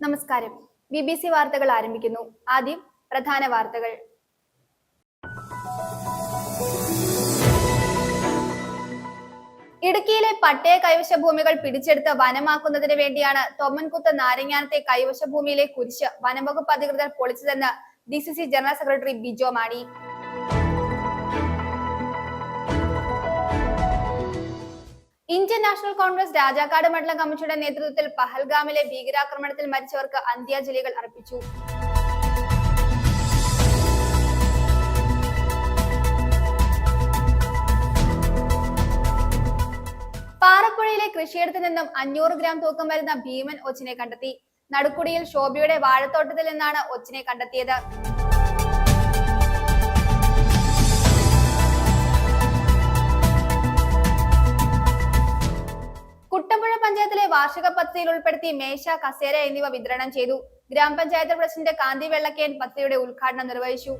നമസ്കാരം. BBC വാർത്തകൾ ആരംഭിക്കുന്നു. ആദ്യം പ്രധാന വാർത്തകൾ. ഇടുക്കിയിലെ പട്ടയ കൈവശ ഭൂമികൾ പിടിച്ചെടുത്ത് വനമാക്കുന്നതിന് വേണ്ടിയാണ് തൊമ്മൻകുത്ത് നാരങ്ങാനത്തെ കൈവശ ഭൂമിയിലെ കുരിശ് വനംവകുപ്പ് അധികൃതർ പൊളിച്ചതെന്ന് DCC general secretary Bijo Mani. Indian national Congress Rajakkad മണ്ഡലം കമ്മിറ്റിയുടെ നേതൃത്വത്തിൽ പഹൽഗാമിലെ ഭീകരാക്രമണത്തിൽ മരിച്ചവർക്ക് അന്ത്യാഞ്ജലികൾ അർപ്പിച്ചു. പാറപ്പുഴയിലെ കൃഷിയിടത്തിൽ നിന്നും 500 ഗ്രാം തൂക്കം വരുന്ന ഭീമൻ ഒച്ചിനെ കണ്ടെത്തി. നടുക്കുടിയിൽ ശോഭയുടെ വാഴത്തോട്ടത്തിൽ നിന്നാണ് ഒച്ചിനെ കണ്ടെത്തിയത്. കുട്ടമ്പുഴ പഞ്ചായത്തിലെ വാർഷിക പദ്ധതിയിൽ ഉൾപ്പെടുത്തി മേശ, കസേര എന്നിവ വിതരണം ചെയ്തു. ഗ്രാമപഞ്ചായത്ത് പ്രസിഡന്റ് കാന്തി വെള്ളക്കേൻ പദ്ധതിയുടെ ഉദ്ഘാടനം നിർവഹിച്ചു.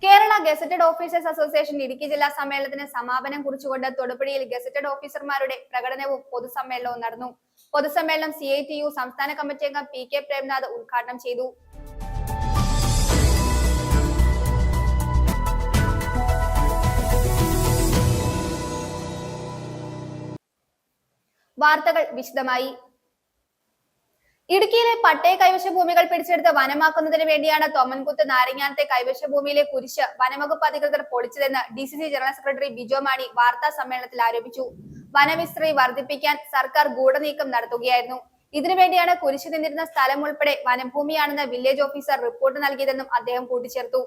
Kerala gazetted officers association Idukki ജില്ലാ സമ്മേളനത്തിന് സമാപനം കുറിച്ചുകൊണ്ട് തൊടുപുഴയിൽ ഗസറ്റഡ് ഓഫീസർമാരുടെ പ്രകടനവും പൊതുസമ്മേളനവും നടന്നു. പൊതുസമ്മേളനം CITU സംസ്ഥാന കമ്മിറ്റി അംഗം PK പ്രേംനാഥ് ഉദ്ഘാടനം ചെയ്തു. വാർത്തകൾ വിശദമായി. ഇടുക്കിയിലെ പട്ടയ കൈവശ ഭൂമികൾ പിടിച്ചെടുത്ത് വനമാക്കുന്നതിന് വേണ്ടിയാണ് തൊമ്മൻകുത്ത് നാരങ്ങാനത്തെ കൈവശ ഭൂമിയിലെ കുരിശ് വനംവകുപ്പ് അധികൃതർ പൊളിച്ചതെന്ന് DCC general secretary Bijo Mani വാർത്താ സമ്മേളനത്തിൽ ആരോപിച്ചു. വനവിസ്തൃതി വർദ്ധിപ്പിക്കാൻ സർക്കാർ ഗൂഢനീക്കം നടത്തുകയായിരുന്നു. ഇതിനുവേണ്ടിയാണ് കുരിശ് നിന്നിരുന്ന സ്ഥലം ഉൾപ്പെടെ വനഭൂമിയാണെന്ന് വില്ലേജ് ഓഫീസർ റിപ്പോർട്ട് നൽകിയതെന്നും അദ്ദേഹം കൂട്ടിച്ചേർത്തു.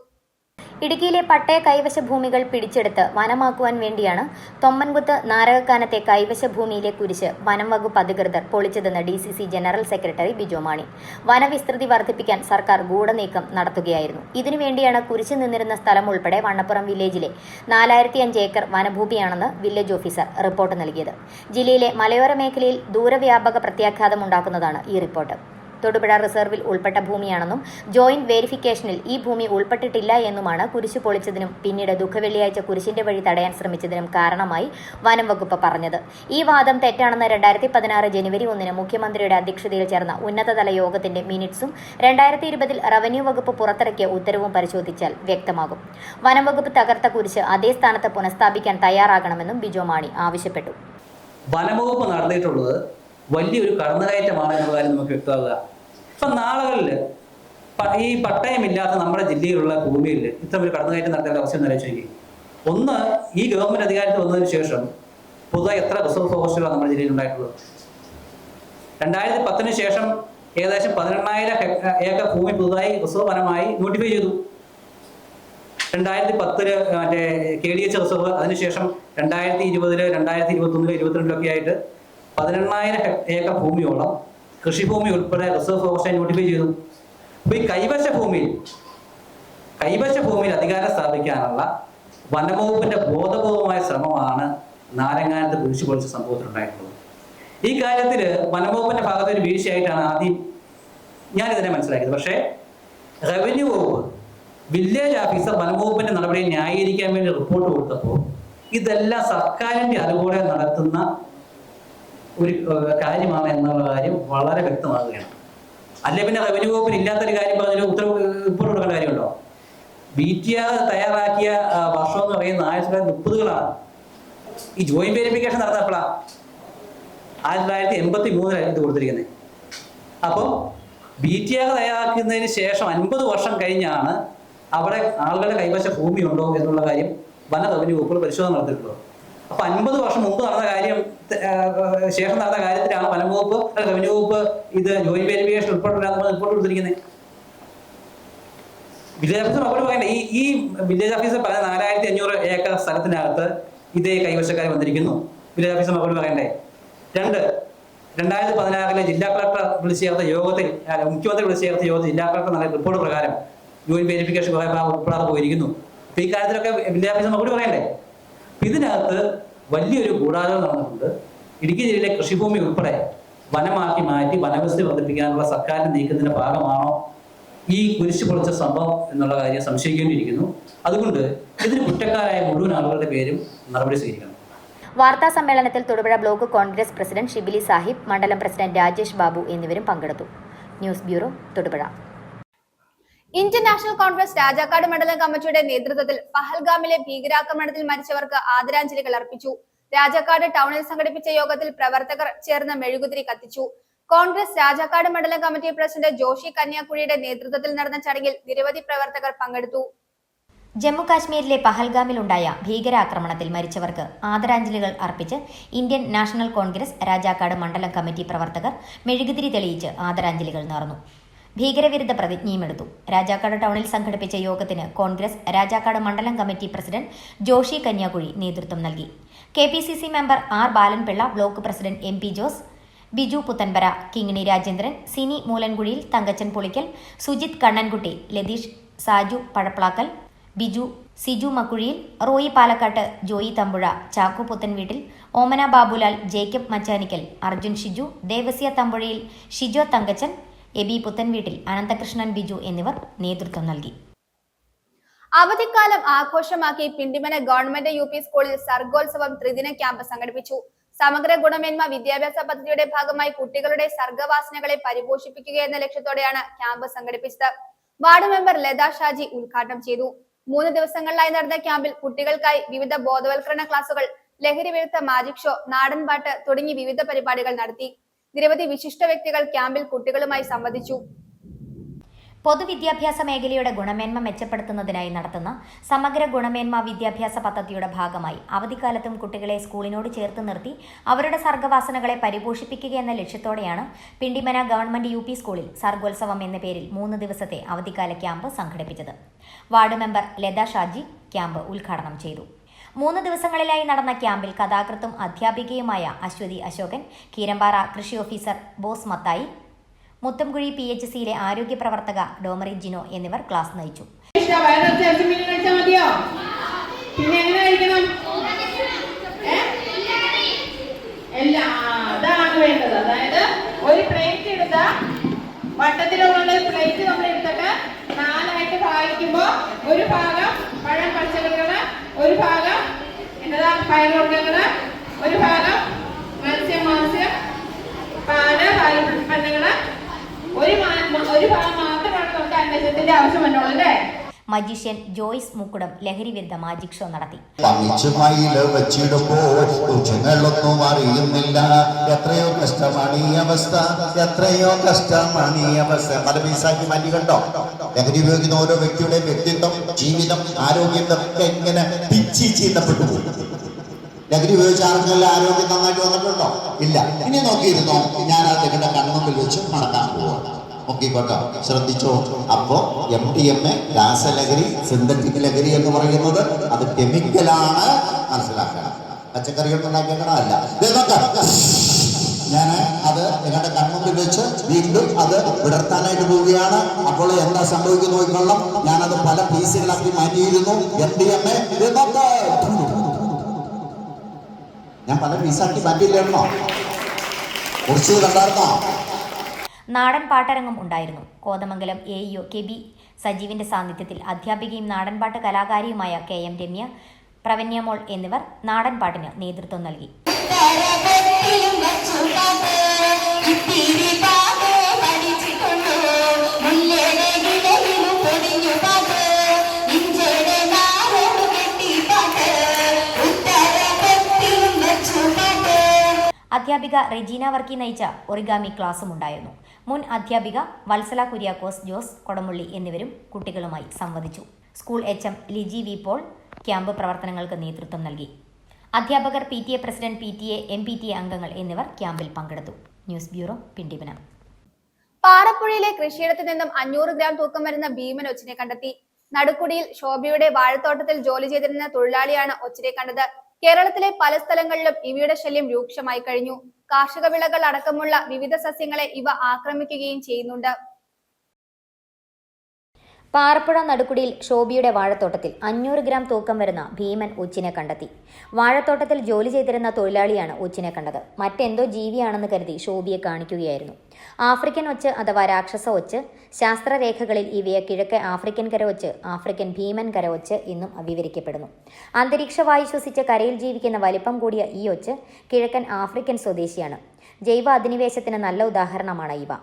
ഇടുക്കിയിലെ പട്ടയ കൈവശ ഭൂമികൾ പിടിച്ചെടുത്ത് വനമാക്കുവാൻ വേണ്ടിയാണ് തൊമ്മൻകുത്ത് നാരകക്കാനത്തെ കൈവശ ഭൂമിയിലെ കുരിശ് വനം വകുപ്പ് അധികൃതർ പൊളിച്ചതെന്ന് DCC general secretary Bijo Mani. വനവിസ്തൃതി വർദ്ധിപ്പിക്കാൻ സർക്കാർ ഗൂഢനീക്കം നടത്തുകയായിരുന്നു. ഇതിനുവേണ്ടിയാണ് കുരിശ് നിന്നിരുന്ന സ്ഥലം ഉൾപ്പെടെ വണ്ണപ്പുറം വില്ലേജിലെ 4005 ഏക്കർ വനഭൂമിയാണെന്ന് വില്ലേജ് ഓഫീസർ റിപ്പോർട്ട് നൽകിയത്. ജില്ലയിലെ മലയോര മേഖലയിൽ ദൂരവ്യാപക പ്രത്യാഘാതമുണ്ടാക്കുന്നതാണ് ഈ റിപ്പോർട്ട്. തൊടുപുഴ റിസർവിൽ ഉൾപ്പെട്ട ഭൂമിയാണെന്നും ജോയിന്റ് വെരിഫിക്കേഷനിൽ ഈ ഭൂമി ഉൾപ്പെട്ടിട്ടില്ല എന്നുമാണ് കുരിശ് പൊളിച്ചതിനും പിന്നീട് ദുഃഖവെള്ളിയാഴ്ച കുരിശിന്റെ വഴി തടയാൻ ശ്രമിച്ചതിനും കാരണമായി വനം വകുപ്പ് പറഞ്ഞത്. ഈ വാദം തെറ്റാണെന്ന് 2016 ജനുവരി 1 മുഖ്യമന്ത്രിയുടെ അധ്യക്ഷതയിൽ ചേർന്ന ഉന്നതതല യോഗത്തിന്റെ മിനിറ്റ്സും 2020 റവന്യൂ വകുപ്പ് പുറത്തിറക്കിയ ഉത്തരവും പരിശോധിച്ചാൽ വ്യക്തമാകും. വനം വകുപ്പ് തകർത്ത കുരിശ് അതേ സ്ഥാനത്ത് പുനഃസ്ഥാപിക്കാൻ തയ്യാറാകണമെന്നും ബിജോ മാണി ആവശ്യപ്പെട്ടു. വനംവകുപ്പ് നടത്തിയിട്ടുള്ളത് വലിയൊരു കടന്നുകയറ്റമാണ് എന്ന കാര്യം നമുക്ക് വ്യക്തമാകുക. ഇപ്പം നാളുകളിൽ ഈ പട്ടയമില്ലാത്ത നമ്മുടെ ജില്ലയിലുള്ള ഭൂമിയിൽ ഇത്തരം ഒരു കടന്നുകയറ്റം നടത്തേണ്ട ആവശ്യം നിലവിലേക്ക്. ഒന്ന്, ഈ ഗവൺമെന്റ് അധികാരത്തിൽ വന്നതിന് ശേഷം പുതുതായി എത്ര റിസർവ് ഫോറസ്റ്റുകളാണ് നമ്മുടെ ജില്ലയിൽ ഉണ്ടായിട്ടുള്ളത്? 2010 ശേഷം ഏകദേശം 18,000 ഏക്കർ ഭൂമി പുതുതായി റിസർവ് വനമായി നോട്ടിഫൈ ചെയ്തു. 2010 മറ്റേ KDH റിസർവ്, അതിനുശേഷം 2020, 2021, 2022 ആയിട്ട് 18,000 ഏക്കർ ഭൂമിയോളം കൃഷിഭൂമി ഉൾപ്പെടെ റിസർവ് ഫോറസ്റ്റ് നോട്ടിഫൈ ചെയ്തു. അപ്പൊ ഈ കൈവശ ഭൂമിയിൽ അധികാരം സ്ഥാപിക്കാനുള്ള വനംവകുപ്പിന്റെ ബോധപൂർവമായ ശ്രമമാണ് നാരങ്ങാനത്ത് കുരിശ് പൊളിച്ച സംഭവത്തിലുണ്ടായിട്ടുള്ളത്. ഈ കാര്യത്തിൽ വനംവകുപ്പിന്റെ ഭാഗത്ത് ഒരു വീഴ്ചയായിട്ടാണ് ആദ്യം ഞാനിതിനെ മനസ്സിലാക്കിയത്. പക്ഷേ റവന്യൂ വകുപ്പ് വില്ലേജ് ഓഫീസർ വനംവകുപ്പിന്റെ നടപടിയെ ന്യായീകരിക്കാൻ വേണ്ടി റിപ്പോർട്ട് കൊടുത്തപ്പോൾ ഇതെല്ലാം സർക്കാരിന്റെ അതുപോലെ നടത്തുന്ന ഒരു കാര്യമാണ് എന്നുള്ള കാര്യം വളരെ വ്യക്തമാകുകയാണ്. അല്ലെ പിന്നെ റവന്യൂ വകുപ്പിന് ഇല്ലാത്തൊരു കാര്യം പറഞ്ഞൊരു ഉത്തരവ് റിപ്പോർട്ട് കൊടുക്കേണ്ട കാര്യമുണ്ടോ? BTR തയ്യാറാക്കിയ വർഷം എന്ന് പറയുന്നത് 1930-കളാണ്. ഈ ജോയിന്റ് വെരിഫിക്കേഷൻ നടന്നപ്പോഴാണ് 1983 ഇത് കൊടുത്തിരിക്കുന്നത്. അപ്പോൾ BTR തയ്യാറാക്കുന്നതിന് ശേഷം 50 വർഷം കഴിഞ്ഞാണ് അവിടെ ആളുകളുടെ കൈവശ ഭൂമി ഉണ്ടോ എന്നുള്ള കാര്യം വന റവന്യൂ വകുപ്പുകൾ പരിശോധന നടത്തിയിട്ടുള്ളത്. അപ്പൊ 50 വർഷം മുമ്പ് നടന്ന കാര്യം ശേഷം നടന്ന കാര്യത്തിലാണ് വനംവകുപ്പ് റവന്യൂ വകുപ്പ് ഇത് ജോയിന്റ് വെരിഫിക്കേഷൻ റിപ്പോർട്ട് കൊടുത്തിരിക്കുന്നത്. വില്ലേജ് ഓഫീസർ മറുപടി പറയണ്ടേ? ഈ വില്ലേജ് ഓഫീസർ പറഞ്ഞ 4,500 ഏക്കർ സ്ഥലത്തിനകത്ത് ഇതേ കൈവശക്കാർ വന്നിരിക്കുന്നു. വില്ലേജ് ഓഫീസർ മറുപടി പറയണ്ടേ? 2016 ജില്ലാ കളക്ടർ വിളിച്ചു ചേർത്ത യോഗത്തിൽ, മുഖ്യമന്ത്രി വിളിച്ചു ചേർത്ത യോഗത്തിൽ ജില്ലാ കളക്ടർ നൽകിയ റിപ്പോർട്ട് പ്രകാരം ജോയിന്റ് വെരിഫിക്കേഷൻ ഉൾപ്പെടാതെ പോയിരിക്കുന്നു. അപ്പൊ ഈ കാര്യത്തിലൊക്കെ വില്ലേജ് ഓഫീസർ മറുപടി പറയണ്ടേ? ഇതിനകത്ത് വലിയൊരു ഗൂഢാലോചന നടന്നിട്ടുണ്ട്. ഇടുക്കി ജില്ലയിലെ കൃഷിഭൂമി ഉൾപ്പെടെ വനമാക്കി മാറ്റി വനവ്യവസ്ഥ വർദ്ധിപ്പിക്കാനുള്ള സർക്കാരിന്റെ നീക്കത്തിന്റെ ഭാഗമാണോ ഈ കുരിശ് പൊളിച്ച സംഭവം എന്നുള്ള കാര്യം സംശയിക്കേണ്ടിയിരിക്കുന്നു. അതുകൊണ്ട് ഇതിന് കുറ്റക്കാരായ മുഴുവൻ ആളുകളുടെ പേരും നടപടി സ്വീകരിക്കണം. വാർത്താ സമ്മേളനത്തിൽ തൊടുപുഴ ബ്ലോക്ക് കോൺഗ്രസ് പ്രസിഡന്റ് ഷിബിലി സാഹിബ്, മണ്ഡലം പ്രസിഡന്റ് രാജേഷ് ബാബു എന്നിവരും പങ്കെടുത്തു. News bureau, Thodupuzha. Indian national Congress Rajakkad മണ്ഡലം കമ്മിറ്റിയുടെ നേതൃത്വത്തിൽ പഹൽഗാമിലെ ഭീകരാക്രമണത്തിൽ മരിച്ചവർക്ക് ആദരാഞ്ജലികൾ അർപ്പിച്ചു. രാജാക്കാട് ടൗണിൽ സംഘടിപ്പിച്ച യോഗത്തിൽ പ്രവർത്തകർ ചേർന്ന് മെഴുകുതിരി കത്തിച്ചു. കോൺഗ്രസ് രാജാക്കാട് മണ്ഡലം കമ്മിറ്റി പ്രസിഡന്റ് ജോഷി കന്യാകുഴിയുടെ നേതൃത്വത്തിൽ നടന്ന ചടങ്ങിൽ നിരവധി പ്രവർത്തകർ പങ്കെടുത്തു. ജമ്മു കാശ്മീരിലെ പഹൽഗാമിലുണ്ടായ ഭീകരാക്രമണത്തിൽ മരിച്ചവർക്ക് ആദരാഞ്ജലികൾ അർപ്പിച്ച് ഇന്ത്യൻ നാഷണൽ കോൺഗ്രസ് രാജാക്കാട് മണ്ഡലം കമ്മിറ്റി പ്രവർത്തകർ മെഴുകുതിരി തെളിയിച്ച് ആദരാഞ്ജലികൾ നേർന്നു. ഭീകരവിരുദ്ധ പ്രതിജ്ഞയുമെടുത്തു. രാജാക്കാട് ടൗണിൽ സംഘടിപ്പിച്ച യോഗത്തിന് കോൺഗ്രസ് രാജാക്കാട് മണ്ഡലം കമ്മിറ്റി പ്രസിഡന്റ് ജോഷി കന്യാകുഴി നേതൃത്വം നൽകി. KPCC member R Balanpillai, block president MP Jose, Biju Puthanpara, Kingini Rajendran, Sini Moolankuzhiyil, Thankachan Pulickal, Sujith Kannankutty, Latheesh, Saju Pazhaplakkal, Biju, Siju Makkuzhiyil, Roy Palakkat, Joy Thampuzha, Chakku Puthenveettil, Omana Babulal, Jacob Machanikkal, Arjun Shiju, Devasya Thampuzhayil, Shijo Thankachan, Abi Puthenveettil, Ananthakrishnan Biju എന്നിവർ നേതൃത്വം നൽകി. അവധിക്കാലം ആഘോഷമാക്കി പിണ്ടിമന ഗവൺമെന്റ് UP സ്കൂളിൽ സർഗോത്സവം ത്രിദിന ക്യാമ്പ് സംഘടിപ്പിച്ചു. സമഗ്ര ഗുണമേന്മ വിദ്യാഭ്യാസ പദ്ധതിയുടെ ഭാഗമായി കുട്ടികളുടെ സർഗവാസനകളെ പരിപോഷിപ്പിക്കുക എന്ന ലക്ഷ്യത്തോടെയാണ് ക്യാമ്പ് സംഘടിപ്പിച്ചത്. വാർഡ് മെമ്പർ ലത ഷാജി ഉദ്ഘാടനം ചെയ്തു. 3 ദിവസങ്ങളിലായി നടന്ന ക്യാമ്പിൽ കുട്ടികൾക്കായി വിവിധ ബോധവൽക്കരണ ക്ലാസുകൾ, ലഹരി വിരുദ്ധ മാജിക് ഷോ, നാടൻപാട്ട് തുടങ്ങി വിവിധ പരിപാടികൾ നടത്തി. നിരവധി വിശിഷ്ട വ്യക്തികൾ ക്യാമ്പിൽ കുട്ടികളുമായി സംവദിച്ചു. പൊതുവിദ്യാഭ്യാസ മേഖലയുടെ ഗുണമേന്മ മെച്ചപ്പെടുത്തുന്നതിനായി നടത്തുന്ന സമഗ്ര ഗുണമേന്മ വിദ്യാഭ്യാസ പദ്ധതിയുടെ ഭാഗമായി അവധിക്കാലത്തും കുട്ടികളെ സ്കൂളിനോട് ചേർത്ത് നിർത്തി അവരുടെ സർഗവാസനകളെ പരിപോഷിപ്പിക്കുക എന്ന ലക്ഷ്യത്തോടെയാണ് പിണ്ടിമന ഗവൺമെന്റ് UP സ്കൂളിൽ സർഗോത്സവം എന്ന പേരിൽ 3 ദിവസത്തെ അവധിക്കാല ക്യാമ്പ് സംഘടിപ്പിച്ചത്. Ward member Latha Shaji camp ഉദ്ഘാടനം ചെയ്തു. 3 ദിവസങ്ങളിലായി നടന്ന ക്യാമ്പിൽ കഥാകൃത്തും അധ്യാപികയുമായ അശ്വതി അശോകൻ, കീരമ്പാറ കൃഷി ഓഫീസർ ബോസ് മത്തായി, മുത്തംകുഴി PHCയിലെ ആരോഗ്യ പ്രവർത്തക ഡോമറി ജിനോ എന്നിവർ ക്ലാസ് നയിച്ചു. അതായത് ഒരു പ്ലേറ്റ് എടുത്ത വട്ടത്തിലുള്ള പ്ലേറ്റ് നമ്മൾ എടുത്തിട്ട് 4ആയിട്ട് ഭാഗിക്കുമ്പോൾ ഒരു ഭാഗം പഴം പച്ചക്കറികള്, ഒരു ഭാഗം പയറുവർഗ്ഗങ്ങള്, ഒരു ഭാഗം മത്സ്യം പാല്, പാലുൽപ്പന്നങ്ങള്, ഒരു ഭാഗം മാത്രമാണ് നമുക്ക് അന്നജത്തിന്റെ ആവശ്യം വന്നുള്ളൂ അല്ലേ. മജീഷ്യൻ ജോയ്സ് മുക്കുടം ലഹരി വിരുദ്ധ മാജിക് ഷോ നടത്തി. വെച്ചിടുമ്പോഴൊന്നും അറിയുന്നില്ല, എത്രയോ കഷ്ടമാണ് ഈ അവസ്ഥ, എത്രയോ കഷ്ടമാണ് ഈ അവസ്ഥ. പല പീസാക്കി മാറ്റി കണ്ടോ. ലഹരി ഉപയോഗിക്കുന്ന ഓരോ വ്യക്തിയുടെ വ്യക്തിത്വം, ജീവിതം, ആരോഗ്യം ഒക്കെ ഇങ്ങനെ പിച്ചി ചീത്തപ്പെട്ടു പോകും. ലഹരി ഉപയോഗിച്ച ആർക്കെല്ലാം ആരോഗ്യം നന്നായിട്ട് വന്നിട്ടുണ്ടോ? ഇല്ല. ഇനി നോക്കിയിരുന്നോ, ഞാൻ അത് നിങ്ങളുടെ കൺമുമ്പിൽ വെച്ച് മടക്കാൻ പോവാണ്. നോക്കിക്കോട്ടോ, ശ്രദ്ധിച്ചോ. അപ്പോ MDMA രാസലഹരി, സിന്തറ്റിക് ലഹരി എന്ന് പറയുന്നത് അത് കെമിക്കലാണ്, മനസ്സിലാക്കണം. പച്ചക്കറികൾ ഉണ്ടാക്കിയേക്കണമല്ല. ഞാൻ അത് നിങ്ങളുടെ കൺമുമ്പിൽ വെച്ച് വീണ്ടും അത് വിടർത്താനായിട്ട് പോവുകയാണ്. അപ്പോൾ എന്താ സംഭവിക്കുന്നു നോക്കിക്കൊള്ളാം. ഞാനത് പല പീസുകളാക്കി മാറ്റിയിരുന്നു. MDMA ഞാൻ പല പീസാക്കി മാറ്റിയില്ലെന്നോ, കുറിച്ചത് കണ്ടായിരുന്നോ? നാടൻ പാട്ടരങ്ങും ഉണ്ടായിരുന്നു. കോതമംഗലം AEO KB സജീവിന്റെ സാന്നിധ്യത്തിൽ അധ്യാപികയും നാടൻപാട്ട് കലാകാരിയുമായ KM രമ്യ, പ്രവന്യമോൾ എന്നിവർ നാടൻപാട്ടിന് നേതൃത്വം നൽകി. അധ്യാപിക റെജീന വർക്കി നയിച്ച ഒറിഗാമി ക്ലാസും ഉണ്ടായിരുന്നു. മുൻ അധ്യാപിക വത്സല കുര്യാക്കോസ് ജോസ് കൊടമുള്ളി എന്നിവരും കുട്ടികളുമായി സംവദിച്ചു. School HM Liji V Paul camp പ്രവർത്തനങ്ങൾക്ക് നേതൃത്വം നൽകി. അധ്യാപകർ, PTA പ്രസിഡന്റ്, PTA, MPTA അംഗങ്ങൾ എന്നിവർ ക്യാമ്പിൽ പങ്കെടുത്തു. News bureau, Pindimana. പാറപ്പുഴയിലെ കൃഷിയിടത്തിൽ നിന്നും 500 ഗ്രാം തൂക്കം വരുന്ന ഭീമൻ ഒച്ചിനെ കണ്ടെത്തി. നടുക്കുടിയിൽ ശോഭയുടെ വാഴത്തോട്ടത്തിൽ ജോലി ചെയ്തിരുന്ന തൊഴിലാളിയാണ് ഒച്ചിനെ കണ്ടത്. കേരളത്തിലെ പല സ്ഥലങ്ങളിലും ഇവയുടെ ശല്യം രൂക്ഷമായി കഴിഞ്ഞു. കാർഷിക വിളകൾ അടക്കമുള്ള വിവിധ സസ്യങ്ങളെ ഇവ ആക്രമിക്കുകയും ചെയ്യുന്നുണ്ട്. പാറപ്പുഴ നടുക്കുടിയിൽ ഷോബിയുടെ വാഴത്തോട്ടത്തിൽ 500 ഗ്രാം തൂക്കം വരുന്ന ഭീമൻ ഒച്ചിനെ കണ്ടെത്തി. വാഴത്തോട്ടത്തിൽ ജോലി ചെയ്തിരുന്ന തൊഴിലാളിയാണ് ഒച്ചിനെ കണ്ടത്. മറ്റെന്തോ ജീവിയാണെന്ന് കരുതി ഷോബിയെ കാണിക്കുകയായിരുന്നു. ആഫ്രിക്കൻ ഒച്ച് അഥവാ രാക്ഷസ ഒച്ച്. ശാസ്ത്രരേഖകളിൽ ഇവയെ കിഴക്കൻ ആഫ്രിക്കൻ കരഒച്ച്, ആഫ്രിക്കൻ ഭീമൻ കരഒച്ച് എന്നും വിവരിക്കപ്പെടുന്നു. അന്തരീക്ഷവായു ശ്വസിച്ച് കരയിൽ ജീവിക്കുന്ന വലിപ്പം കൂടിയ ഈ ഒച്ച് കിഴക്കൻ ആഫ്രിക്കൻ സ്വദേശിയാണ്. ജൈവ അധിനിവേശത്തിന് നല്ല ഉദാഹരണമാണ് ഇവ.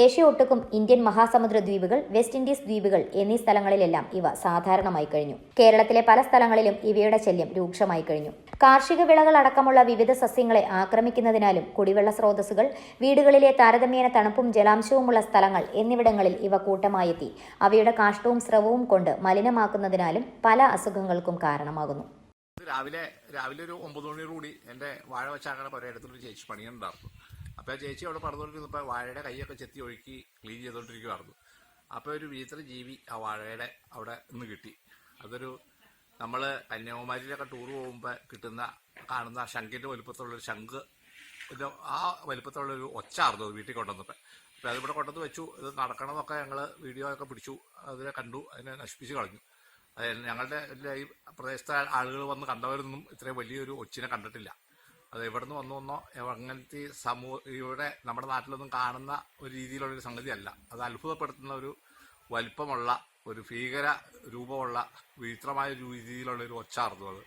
ഏഷ്യ ഒട്ടുക്കും ഇന്ത്യൻ മഹാസമുദ്ര ദ്വീപുകൾ, വെസ്റ്റ് ഇൻഡീസ് ദ്വീപുകൾ എന്നീ സ്ഥലങ്ങളിലെല്ലാം ഇവ സാധാരണമായി കഴിഞ്ഞു. കേരളത്തിലെ പല സ്ഥലങ്ങളിലും ഇവയുടെ ശല്യം രൂക്ഷമായി കഴിഞ്ഞു. കാർഷിക വിളകൾ അടക്കമുള്ള വിവിധ സസ്യങ്ങളെ ആക്രമിക്കുന്നതിനാലും കുടിവെള്ള സ്രോതസ്സുകൾ, വീടുകളിലെ താരതമ്യേന തണുപ്പും ജലാംശവുമുള്ള സ്ഥലങ്ങൾ എന്നിവിടങ്ങളിൽ ഇവ കൂട്ടമായെത്തി അവയുടെ കാഷ്ടവും സ്രവവും കൊണ്ട് മലിനമാക്കുന്നതിനാലും പല അസുഖങ്ങൾക്കും കാരണമാകുന്നു. രാവിലെ ഒരു 9 മണിയോടുകൂടി എൻ്റെ വാഴ വെച്ചാക്കണ ഒരിടത്തൊരു ചേച്ചി പണിയുണ്ടായിരുന്നു. അപ്പോൾ ആ ചേച്ചി അവിടെ പറഞ്ഞുകൊണ്ടിരുന്നപ്പോൾ വാഴയുടെ കൈയൊക്കെ ചെത്തി ഒഴുക്കി ക്ലീൻ ചെയ്തുകൊണ്ടിരിക്കുമായിരുന്നു. അപ്പോൾ ഒരു വിചിത്ര ജീവി ആ വാഴയുടെ അവിടെ നിന്ന് കിട്ടി. അതൊരു നമ്മൾ കന്യാകുമാരിയിലൊക്കെ ടൂർ പോകുമ്പോൾ കാണുന്ന ശംഖിൻ്റെ വലുപ്പത്തിലുള്ളൊരു ശംഖ്, ആ വലുപ്പത്തിലുള്ളൊരു ഒച്ചായിരുന്നു വീട്ടിൽ കൊണ്ടുവന്നപ്പോൾ. അപ്പോൾ അതിവിടെ കൊണ്ടുവന്ന് വെച്ചു. ഇത് നടക്കണമെന്നൊക്കെ ഞങ്ങൾ വീഡിയോ ഒക്കെ പിടിച്ചു, അതിനെ കണ്ടു, അതിനെ നശിപ്പിച്ച് കളഞ്ഞു. ഞങ്ങളുടെ ഈ പ്രദേശത്തെ ആളുകൾ വന്ന് കണ്ടവരൊന്നും ഇത്രയും വലിയൊരു ഒച്ചിനെ കണ്ടിട്ടില്ല. അത് എവിടെ നിന്ന് വന്നോ അങ്ങനത്തെ ഇവിടെ നമ്മുടെ നാട്ടിലൊന്നും കാണുന്ന ഒരു രീതിയിലുള്ളൊരു സംഗതിയല്ല. അത് അത്ഭുതപ്പെടുത്തുന്ന ഒരു വലിപ്പമുള്ള ഒരു ഭീകര രൂപമുള്ള വിചിത്രമായ രീതിയിലുള്ളൊരു ഒച്ചായിരുന്നു അത്.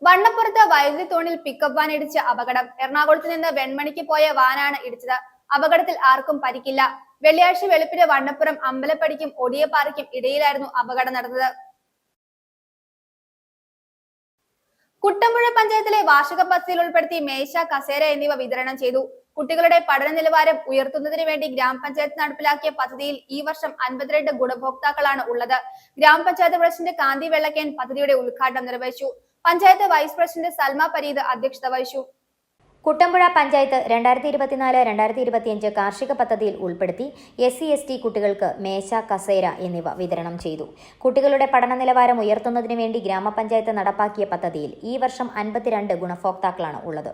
വണ്ണപ്പുറത്ത് വൈദ്യുതി തൂണിൽ പിക്കപ്പ് വാൻ ഇടിച്ച് അപകടം. എറണാകുളത്ത് നിന്ന് വെൺമണിക്ക് പോയ വാനാണ് ഇടിച്ചത്. അപകടത്തിൽ ആർക്കും പരിക്കില്ല. വെള്ളിയാഴ്ച വെളുപ്പിന് വണ്ണപ്പുറം അമ്പലപ്പടിക്കും ഒടിയപ്പാറയ്ക്കും ഇടയിലായിരുന്നു അപകടം നടന്നത്. കുട്ടമ്പുഴ പഞ്ചായത്തിലെ വാർഷിക പദ്ധതിയിൽ ഉൾപ്പെടുത്തി മേശ, കസേര എന്നിവ വിതരണം ചെയ്തു. കുട്ടികളുടെ പഠന നിലവാരം ഉയർത്തുന്നതിന് വേണ്ടി ഗ്രാമപഞ്ചായത്ത് നടപ്പിലാക്കിയ പദ്ധതിയിൽ ഈ വർഷം 52 ഗുണഭോക്താക്കളാണ് ഉള്ളത്. ഗ്രാമപഞ്ചായത്ത് പ്രസിഡന്റ് കാന്തി വെള്ളക്കേൻ പദ്ധതിയുടെ ഉദ്ഘാടനം നിർവഹിച്ചു. പഞ്ചായത്ത് വൈസ് പ്രസിഡന്റ് സൽമ പരീദ് അധ്യക്ഷത വഹിച്ചു. കുട്ടമ്പുഴ പഞ്ചായത്ത് 2024-2025 കാർഷിക പദ്ധതിയിൽ ഉൾപ്പെടുത്തി SC/ST കുട്ടികൾക്ക് മേശ, കസേര എന്നിവ വിതരണം ചെയ്തു. കുട്ടികളുടെ പഠന നിലവാരം ഉയർത്തുന്നതിന് വേണ്ടി ഗ്രാമപഞ്ചായത്ത് നടപ്പാക്കിയ പദ്ധതിയിൽ ഈ വർഷം 52 ഗുണഭോക്താക്കളാണ് ഉള്ളത്.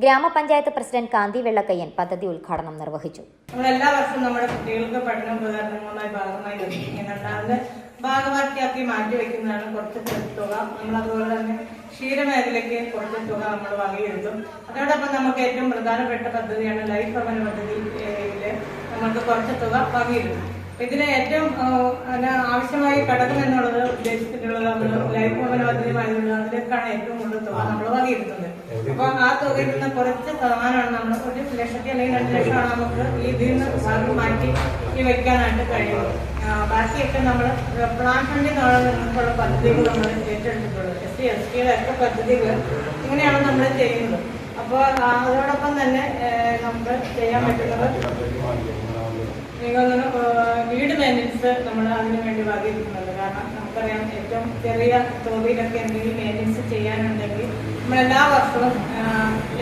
ഗ്രാമപഞ്ചായത്ത് പ്രസിഡന്റ് കാന്തി വെള്ളക്കയ്യൻ പദ്ധതി ഉദ്ഘാടനം നിർവഹിച്ചു. എല്ലാ വർഷവും നമ്മുടെ കുട്ടികൾക്ക് പഠനോപകരണങ്ങളുമായി ഭാഗമായി ലഭിക്കുന്നുണ്ട്. അത് ഭാഗവാക്കിയാക്കി മാറ്റിവെക്കുന്നതാണ് കുറച്ച് തുക. നമ്മളതുപോലെ തന്നെ ക്ഷീരമേഖലയ്ക്ക് കുറച്ച് തുക നമ്മൾ വകയിരുത്തും. അതോടൊപ്പം നമുക്ക് ഏറ്റവും പ്രധാനപ്പെട്ട പദ്ധതിയാണ് ലൈഫ് ഭവന പദ്ധതിയില് നമുക്ക് കുറച്ച് തുക വകയിരുത്തും. ഇതിന് ഏറ്റവും ആവശ്യമായി ഘടകമെന്നുള്ളത് ഉദ്ദേശിച്ചിട്ടുള്ളത് നമ്മൾ ലൈഫ് ഭവന പദ്ധതിയുമായതുകൊണ്ട് അതിലേക്കാണ് ഏറ്റവും കൂടുതൽ തുക നമ്മൾ വകയിരുത്തുന്നത്. അപ്പൊ ആ തുകയിൽ നിന്ന് കുറച്ച് ശതമാനമാണ് നമ്മൾ 1 ലക്ഷത്തി അല്ലെങ്കിൽ 2 ലക്ഷമാണ് നമുക്ക് ഇതിൽ നിന്ന് ഭാഗം മാറ്റി വെക്കാനായിട്ട് കഴിയുന്നത്. ബാക്കിയൊക്കെ നമ്മൾ പ്ലാൻ ഫണ്ടിൽ നിന്നുള്ള പദ്ധതികൾ നമ്മൾ ഏറ്റെടുത്തിട്ടുള്ളത്. SC/ST ഒക്കെ പദ്ധതികൾ ഇങ്ങനെയാണ് നമ്മൾ ചെയ്യുന്നത്. അപ്പോൾ അതോടൊപ്പം തന്നെ നമുക്ക് ചെയ്യാൻ പറ്റുന്നത് വീട് മെയിൻ്റനൻസ് നമ്മൾ അതിനു വേണ്ടി വകയിരുത്തുന്നുണ്ട്. കാരണം നമുക്കറിയാം ഏറ്റവും ചെറിയ തോതിലൊക്കെ എന്തെങ്കിലും മെയിൻ്റനൻസ് ചെയ്യാനുണ്ടെങ്കിൽ നമ്മളെല്ലാ വർഷവും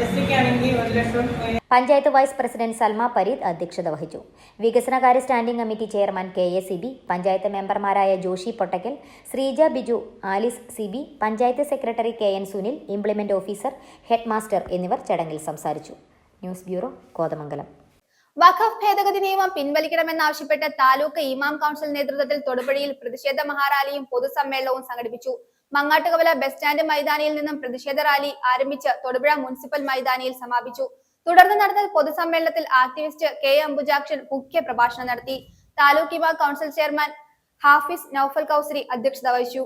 SC-ക്കാണെങ്കിൽ 1 ലക്ഷം. പഞ്ചായത്ത് വൈസ് പ്രസിഡന്റ് സൽമ പരീദ് അധ്യക്ഷത വഹിച്ചു. വികസനകാര്യ standing committee chairman KACB, panchayat മെമ്പർമാരായ Joshi Pottakkal, Sreeja Biju, Alice CB, panchayat secretary KN Sunil, implement officer, head master എന്നിവർ ചടങ്ങിൽ സംസാരിച്ചു. News bureau, Kothamangalam. വഖഫ് ഭേദഗതി നിയമം പിൻവലിക്കണമെന്നാവശ്യപ്പെട്ട് താലൂക്ക് ഇമാം കൗൺസിൽ നേതൃത്വത്തിൽ തൊടുപുഴയിൽ പ്രതിഷേധ മഹാറാലിയും പൊതുസമ്മേളനവും സംഘടിപ്പിച്ചു. മങ്ങാട്ടുകവല ബസ് സ്റ്റാൻഡ് മൈതാനിയിൽ നിന്നും പ്രതിഷേധ റാലി ആരംഭിച്ച് തൊടുപുഴ മുനിസിപ്പൽ മൈതാനിയിൽ സമാപിച്ചു. തുടർന്ന് നടന്ന പൊതുസമ്മേളനത്തിൽ ആക്ടിവിസ്റ്റ് K അംബുജാക്ഷൻ മുഖ്യ പ്രഭാഷണം നടത്തി. താലൂക്ക് ഇമാം കൗൺസിൽ ചെയർമാൻ ഹാഫിസ് നൌഫൽ കൗസരി അധ്യക്ഷത വഹിച്ചു.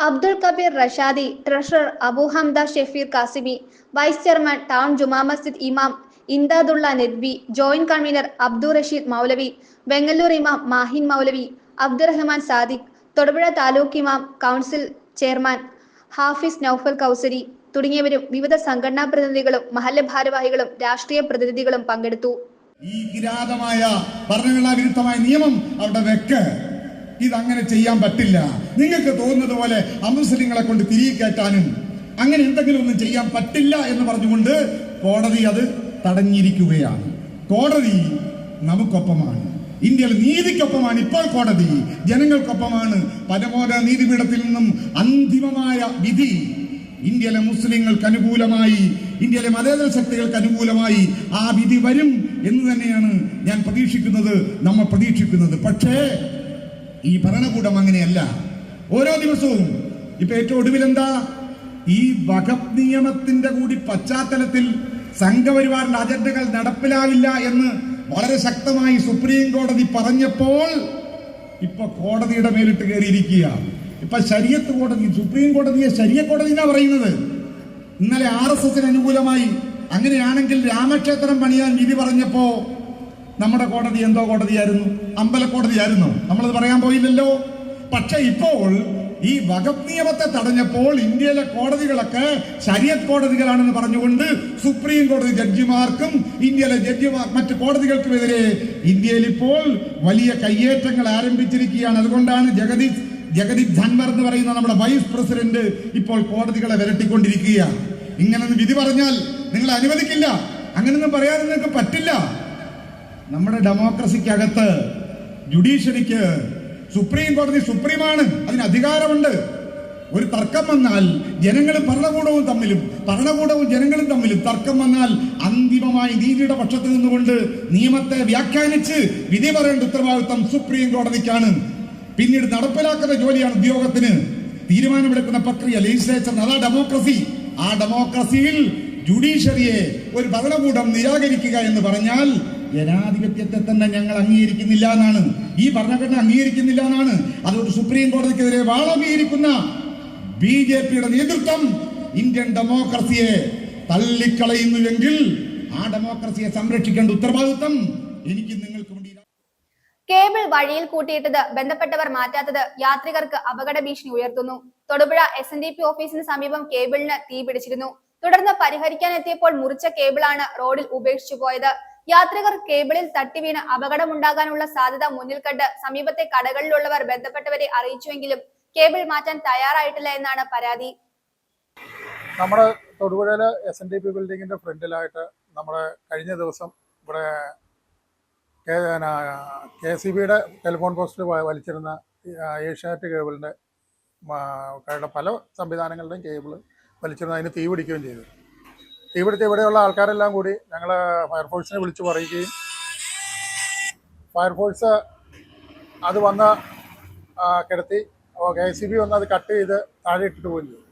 Abdul Kabeer Rashadi, treasurer Abu Hamda Shefeer Kasimi, vice chairman town Juma Masjid ഇമാം ഇംദാദുള്ള നെദ്വി, ജോയിന്റ് കൺവീനർ അബ്ദുൾ റഷീദ് മൗലവി, വെങ്ങല്ലൂർ ഇമാം മാഹിൻ മൗലവി, അബ്ദുറഹ്മാൻ സാദിഖ്, തൊടുപുഴ താലൂക്ക് ഇമാം കൗൺസിൽ ചെയർമാൻ ഹാഫിസ് നൌഫൽ കൗസരി തുടങ്ങിയവരും വിവിധ സംഘടനാ പ്രതിനിധികളും മഹല്ല് ഭാരവാഹികളും രാഷ്ട്രീയ പ്രതിനിധികളും പങ്കെടുത്തു. ഈ കിരാതമായ ഭരണഘടനാ വിരുദ്ധമായ നിയമം അവിടെ വെക്ക്. ഇതങ്ങനെ ചെയ്യാൻ പറ്റില്ല. നിങ്ങൾക്ക് തോന്നുന്നത് പോലെ അമുസ്ലിങ്ങളെ കൊണ്ട് തിരികെ കയറ്റാനും അങ്ങനെ എന്തെങ്കിലും ഒന്നും ചെയ്യാൻ പറ്റില്ല എന്ന് പറഞ്ഞുകൊണ്ട് കോടതി അത് തടഞ്ഞിരിക്കുകയാണ്. കോടതി നമുക്കൊപ്പമാണ്. ഇന്ത്യയിൽ നീതിക്കൊപ്പമാണ്. ഇപ്പോൾ കോടതി ജനങ്ങൾക്കൊപ്പമാണ്. പരമോന്നത നീതിപീഠത്തിൽ നിന്നും അന്തിമമായ വിധി ഇന്ത്യയിലെ മുസ്ലിങ്ങൾക്ക് അനുകൂലമായി, ഇന്ത്യയിലെ മതേതര ശക്തികൾക്ക് അനുകൂലമായി ആ വിധി വരും എന്ന് തന്നെയാണ് ഞാൻ പ്രതീക്ഷിക്കുന്നത്, നമ്മൾ പ്രതീക്ഷിക്കുന്നത്. പക്ഷേ ഈ ഭരണകൂടം അങ്ങനെയല്ല. ഓരോ ദിവസവും ഇപ്പൊ ഏറ്റവും ഒടുവിൽ എന്താ, ഈ വഖഫ് നിയമത്തിന്റെ കൂടി പശ്ചാത്തലത്തിൽ സംഘപരിവാറിന്റെ അജണ്ടകൾ നടപ്പിലാവില്ല എന്ന് വളരെ ശക്തമായി സുപ്രീം കോടതി പറഞ്ഞപ്പോൾ ഇപ്പൊ കോടതിയുടെ മേലിട്ട് കയറിയിരിക്കുക. ഇപ്പൊ ശരീഅത്ത് കോടതി, സുപ്രീം കോടതിയെ ശരീഅത്ത് കോടതി എന്നാ പറയുന്നത്. ഇന്നലെ RSSന് അനുകൂലമായി അങ്ങനെയാണെങ്കിൽ രാമക്ഷേത്രം പണിയാൻ വിധി പറഞ്ഞപ്പോ നമ്മുടെ കോടതി എന്തോ കോടതിയായിരുന്നു? അമ്പലക്കോടതിയായിരുന്നു. നമ്മളത് പറയാൻ പോയില്ലല്ലോ. പക്ഷെ ഇപ്പോൾ ഈ വഖഫ് നിയമത്തെ തടഞ്ഞപ്പോൾ ഇന്ത്യയിലെ കോടതികളൊക്കെ ശരീഅത്ത് കോടതികളാണെന്ന് പറഞ്ഞുകൊണ്ട് സുപ്രീം കോടതി ജഡ്ജിമാർക്കും ഇന്ത്യയിലെ മറ്റ് കോടതികൾക്കുമെതിരെ ഇന്ത്യയിൽ ഇപ്പോൾ വലിയ കയ്യേറ്റങ്ങൾ ആരംഭിച്ചിരിക്കുകയാണ്. അതുകൊണ്ടാണ് ജഗദീപ് ധൻവർ എന്ന് പറയുന്ന നമ്മുടെ വൈസ് പ്രസിഡന്റ് ഇപ്പോൾ കോടതികളെ വിരട്ടിക്കൊണ്ടിരിക്കുക. ഇങ്ങനൊന്നും വിധി പറഞ്ഞാൽ നിങ്ങൾ അനുവദിക്കില്ല, അങ്ങനൊന്നും പറയാൻ നിങ്ങൾക്ക് പറ്റില്ല. നമ്മുടെ ഡെമോക്രസിക്കകത്ത് ജുഡീഷ്യറിക്ക് സുപ്രീം കോടതി സുപ്രീമാണ്, അതിന് അധികാരമുണ്ട്. ഒരു തർക്കം വന്നാൽ ജനങ്ങളും ഭരണകൂടവും ജനങ്ങളും തമ്മിലും തർക്കം വന്നാൽ അന്തിമമായി നീതിയുടെ പക്ഷത്ത് നിന്നുകൊണ്ട് നിയമത്തെ വ്യാഖ്യാനിച്ച് വിധി പറയേണ്ട ഉത്തരവാദിത്വം സുപ്രീം കോടതിക്കാണ്. പിന്നീട് നടപ്പിലാക്കുന്ന ജോലിയാണ് ഉദ്യോഗത്തിന്. തീരുമാനമെടുക്കുന്ന പ്രക്രിയ ലെജിസ്ലേച്ചറിന്. അതാ ഡെമോക്രസി. ആ ഡെമോക്രസിയിൽ ജുഡീഷ്യറിയെ ഒരു ഭരണകൂടം നിരാകരിക്കുക എന്ന് പറഞ്ഞാൽ ജനാധിപത്യത്തെ തന്നെ ഞങ്ങൾ അംഗീകരിക്കുന്നില്ല എന്നാണ്, ഈ ഭരണഘടന അംഗീകരിക്കുന്നില്ല എന്നാണ്. അതുകൊണ്ട് സുപ്രീം കോടതിക്കെതിരെ വാളമീകരിക്കുന്ന BJPയുടെ നേതൃത്വം ഇന്ത്യൻ ഡെമോക്രസിയെ തള്ളിക്കളയുന്നുവെങ്കിൽ ആ ഡെമോക്രസിയെ സംരക്ഷിക്കേണ്ട ഉത്തരവാദിത്വം എനിക്ക് നിങ്ങൾക്ക് വേണ്ടി. കേബിൾ വഴിയിൽ കൂട്ടിയിട്ടത് ബന്ധപ്പെട്ടവർ മാറ്റാത്തത് യാത്രികർക്ക് അപകട ഭീഷണി ഉയർത്തുന്നു. തൊടുപുഴ SNDP ഓഫീസിന് സമീപം കേബിളിന് തീ പിടിച്ചിരുന്നു. തുടർന്ന് പരിഹരിക്കാനെത്തിയപ്പോൾ മുറിച്ച കേബിളാണ് റോഡിൽ ഉപേക്ഷിച്ചു പോയത്. യാത്രികർ കേബിളിൽ തട്ടി വീണ് അപകടമുണ്ടാകാനുള്ള സാധ്യത മുന്നിൽ കണ്ട് സമീപത്തെ കടകളിലുള്ളവർ ബന്ധപ്പെട്ടവരെ അറിയിച്ചുവെങ്കിലും കേബിൾ മാറ്റാൻ തയ്യാറായിട്ടില്ല എന്നാണ് പരാതി. നമ്മുടെ തൊടുപുഴയിലെ SNDP ബിൽഡിങ്ങിന്റെ ഫ്രണ്ടിലായിട്ട് നമ്മുടെ കഴിഞ്ഞ ദിവസം ഇവിടെ KCBയുടെ ടെലിഫോൺ പോസ്റ്റിൽ വലിച്ചിരുന്ന ഏഷ്യാനെറ്റ് കേബിളിൻ്റെ പല സംവിധാനങ്ങളുടെയും കേബിൾ വലിച്ചിരുന്ന അതിന് തീ പിടിക്കുകയും ചെയ്തു. തീ പിടിച്ച് ഇവിടെയുള്ള ആൾക്കാരെല്ലാം കൂടി ഞങ്ങൾ ഫയർഫോഴ്സിനെ വിളിച്ചു പറയുകയും ഫയർഫോഴ്സ് അത് വന്ന് കിടത്തി KCB വന്ന് അത് കട്ട് ചെയ്ത് താഴെ ഇട്ടിട്ട് പോലും ചെയ്തു.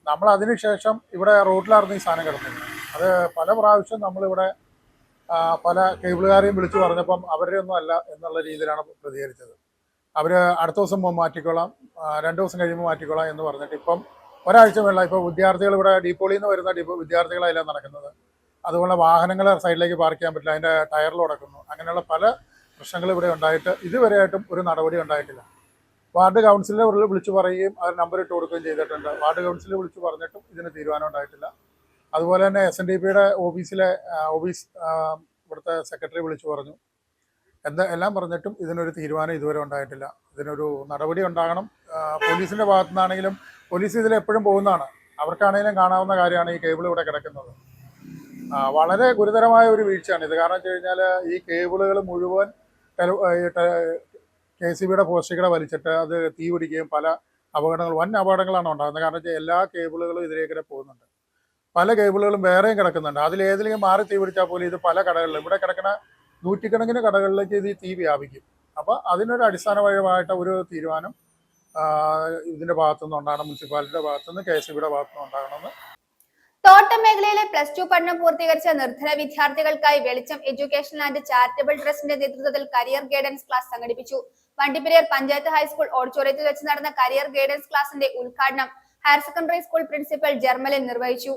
നമ്മൾ അതിനുശേഷം ഇവിടെ റോഡിലായിരുന്നു ഈ സാധനം കിടന്നത്. അത് പല പ്രാവശ്യം നമ്മളിവിടെ പല കേബിളുകാരെയും വിളിച്ചു പറഞ്ഞപ്പം അവരുടെ ഒന്നും അല്ല എന്നുള്ള രീതിയിലാണ് പ്രതികരിച്ചത്. അവർ അടുത്ത ദിവസം മാറ്റിക്കോളാം, 2 ദിവസം കഴിയുമ്പോൾ മാറ്റിക്കോളാം എന്ന് പറഞ്ഞിട്ട് ഇപ്പം ഒരാഴ്ച വേണ്ട. ഇപ്പോൾ വിദ്യാർത്ഥികൾ ഇവിടെ ഡീപ്പോളിൽ നിന്ന് വരുന്ന വിദ്യാർത്ഥികളെല്ലാം നടക്കുന്നത്. അതുപോലെ വാഹനങ്ങൾ സൈഡിലേക്ക് പാർക്ക് ചെയ്യാൻ പറ്റില്ല, അതിൻ്റെ ടയറിൽ ഉടക്കുന്നു. അങ്ങനെയുള്ള പല പ്രശ്നങ്ങൾ ഇവിടെ ഉണ്ടായിട്ട് ഇതുവരെയായിട്ടും ഒരു നടപടി ഉണ്ടായിട്ടില്ല. വാർഡ് കൗൺസിലിനെ വിളിച്ചു പറയുകയും അവർ നമ്പർ ഇട്ട് കൊടുക്കുകയും ചെയ്തിട്ടുണ്ട്. വാർഡ് കൗൺസിലിൽ വിളിച്ചു പറഞ്ഞിട്ടും ഇതിന് തീരുമാനം ഉണ്ടായിട്ടില്ല. അതുപോലെ തന്നെ SNDPയുടെ ഓഫീസിലെ ഇവിടുത്തെ സെക്രട്ടറി വിളിച്ചു പറഞ്ഞു. എല്ലാം പറഞ്ഞിട്ടും ഇതിനൊരു തീരുമാനം ഇതുവരെ ഉണ്ടായിട്ടില്ല. ഇതിനൊരു നടപടി ഉണ്ടാകണം. പോലീസിൻ്റെ ഭാഗത്തു നിന്നാണെങ്കിലും പോലീസ് ഇതിലെപ്പോഴും പോകുന്നതാണ്. അവർക്കാണെങ്കിലും കാണാവുന്ന കാര്യമാണ് ഈ കേബിൾ ഇവിടെ കിടക്കുന്നത്. വളരെ ഗുരുതരമായ ഒരു വീഴ്ചയാണ് ഇത്. കാരണം വെച്ച് കഴിഞ്ഞാൽ ഈ കേബിളുകൾ മുഴുവൻ KCBയുടെ പോസ്റ്റുകളെ വലിച്ചിട്ട് അത് തീ പിടിക്കുകയും പല വൻ അപകടങ്ങളാണ് ഉണ്ടാകുന്നത്. കാരണം വെച്ചാൽ എല്ലാ കേബിളുകളും ഇതിലേക്ക് പോകുന്നുണ്ട്. പല കേബിളുകളും വേറെയും കിടക്കുന്നുണ്ട്. അതിലേതെങ്കിലും മാറി തീ പിടിച്ചാൽ പോലും ഇത് പല കടകളിലും ഇവിടെ കിടക്കുന്ന നൂറ്റിക്കണക്കിന് കടകളിലേക്ക് ഇത് തീ വ്യാപിക്കും. അപ്പോൾ അതിനൊരു അടിസ്ഥാനപരമായിട്ട് ഒരു തീരുമാനം ഇതിന്റെ ഭാഗത്തുനിന്ന് ഉണ്ടാകണം. മുനിസിപ്പാലിറ്റിയുടെ ഭാഗത്തുനിന്ന് KCBയുടെ ഭാഗത്തുനിന്ന് ഉണ്ടാകണമെന്ന്. തോട്ടം മേഖലയിലെ +2 പഠനം പൂർത്തീകരിച്ച നിർധന വിദ്യാർത്ഥികൾക്കായി വെളിച്ചം എഡ്യൂക്കേഷൻ ആൻഡ് ചാരിറ്റബിൾ ട്രസ്റ്റിന്റെ നേതൃത്വത്തിൽ കരിയർ ഗൈഡൻസ് ക്ലാസ് സംഘടിപ്പിച്ചു. വണ്ടിപ്പെരിയാർ പഞ്ചായത്ത് ഹൈസ്കൂൾ ഓഡിറ്റോറിയത്തിൽ വെച്ച് നടന്ന കരിയർ ഗൈഡൻസ് ക്ലാസിന്റെ ഉദ്ഘാടനം ഹയർ സെക്കൻഡറി സ്കൂൾ പ്രിൻസിപ്പൽ ജർമലിൻ നിർവഹിച്ചു.